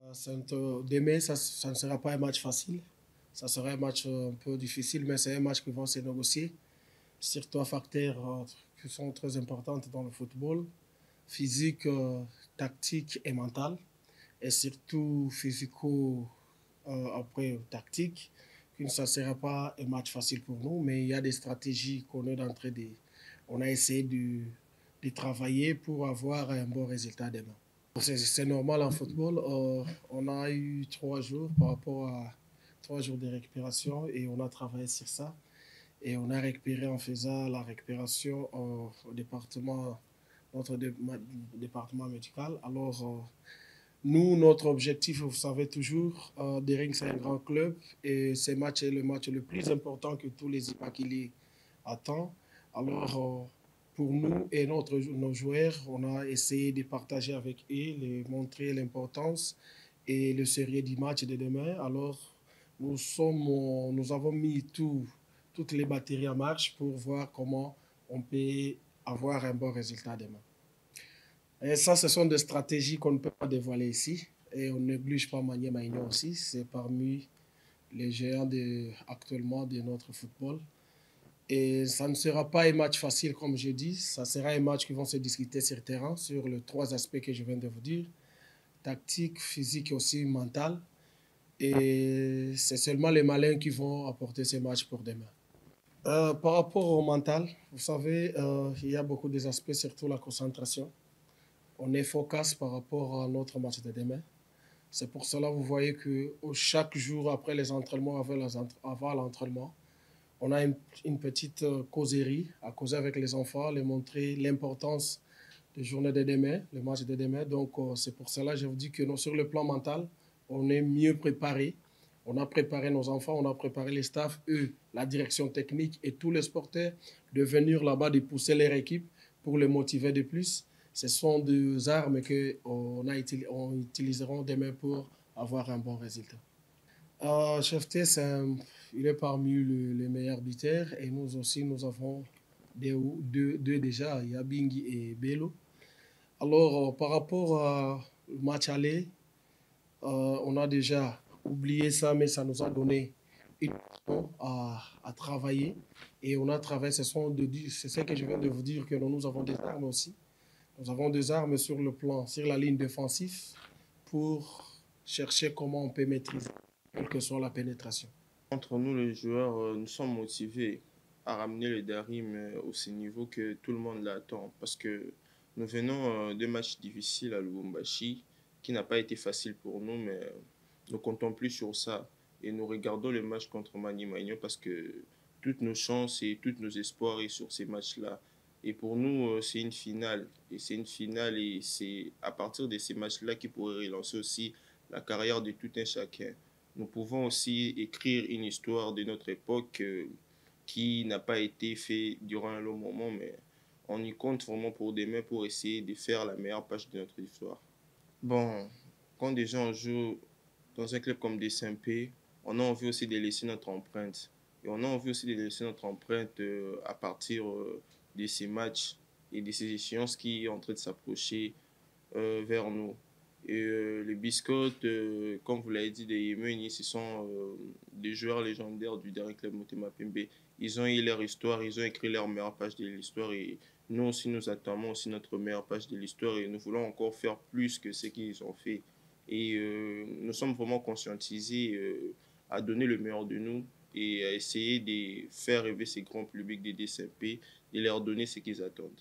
Demain, ça ne sera pas un match facile. Ça sera un match un peu difficile, mais c'est un match qui va se négocier sur trois facteurs qui sont très importants dans le football, physique, tactique et mental, et surtout physico après tactique. Ça ne sera pas un match facile pour nous, mais il y a des stratégies qu'on est en train de... On a essayé de travailler pour avoir un bon résultat demain. C'est normal en football. On a eu 3 jours par rapport à 3 jours de récupération et on a travaillé sur ça. Et on a récupéré en faisant la récupération au département, notre département médical. Alors, nous, notre objectif, vous savez toujours, Dering, c'est un grand club et ce match est le match le plus important que tous les Ipakili attendent. Alors, pour nous et nos joueurs, on a essayé de partager avec eux, de montrer l'importance et le sérieux du match de demain. Alors, nous avons mis toutes les batteries en marche pour voir comment on peut avoir un bon résultat demain. Et ça, ce sont des stratégies qu'on ne peut pas dévoiler ici. Et on néglige pas Maniema Maignan aussi. C'est parmi les géants actuellement de notre football. Et ça ne sera pas un match facile, comme je dis. Ça sera un match qui va se discuter sur le terrain, sur les 3 aspects que je viens de vous dire. Tactique, physique et aussi mental. Et c'est seulement les malins qui vont apporter ces matchs pour demain. Par rapport au mental, vous savez, il y a beaucoup d'aspects, surtout la concentration. On est focus par rapport à notre match de demain. C'est pour cela que vous voyez que chaque jour après les entraînements, avant l'entraînement, on a une petite causerie à causer avec les enfants, les montrer l'importance des journées de demain, le match de demain. Donc, c'est pour cela que je vous dis que sur le plan mental, on est mieux préparé. On a préparé nos enfants, on a préparé les staffs, eux, la direction technique et tous les sporteurs de venir là-bas, de pousser leur équipe pour les motiver de plus. Ce sont des armes qu'on utiliseront demain pour avoir un bon résultat. Chef T, il est parmi les meilleurs buteurs et nous aussi, nous avons deux déjà, il y a Bingi et Bello. Alors, par rapport au match aller, on a déjà oublié ça, mais ça nous a donné une façon à travailler. Et on a travaillé, c'est ce que je viens de vous dire, que nous avons des armes aussi. Nous avons des armes sur le plan, sur la ligne défensive, pour chercher comment on peut maîtriser, quelle que soit la pénétration. Entre nous, les joueurs, nous sommes motivés à ramener le Darim au ce niveau que tout le monde l'attend. Parce que nous venons de matchs difficiles à Lubumbashi, qui n'a pas été facile pour nous, mais nous comptons plus sur ça. Et nous regardons le match contre Mani Magno parce que toutes nos chances et tous nos espoirs sont sur ces matchs-là. Et pour nous, c'est une finale. Et c'est une finale et c'est à partir de ces matchs-là qui pourrait relancer aussi la carrière de tout un chacun. Nous pouvons aussi écrire une histoire de notre époque qui n'a pas été faite durant un long moment, mais on y compte vraiment pour demain pour essayer de faire la meilleure page de notre histoire. Bon, quand déjà on joue dans un club comme DSMP, on a envie aussi de laisser notre empreinte. Et on a envie aussi de laisser notre empreinte à partir de ces matchs et de ces échéances qui sont en train de s'approcher vers nous. Et les Biscottes, comme vous l'avez dit, des Yémenis, ce sont des joueurs légendaires du dernier club Motema Pembe. Ils ont eu leur histoire, ils ont écrit leur meilleure page de l'histoire et nous aussi nous attendons aussi notre meilleure page de l'histoire et nous voulons encore faire plus que ce qu'ils ont fait. Et nous sommes vraiment conscientisés à donner le meilleur de nous et à essayer de faire rêver ces grands publics des DCP et leur donner ce qu'ils attendent.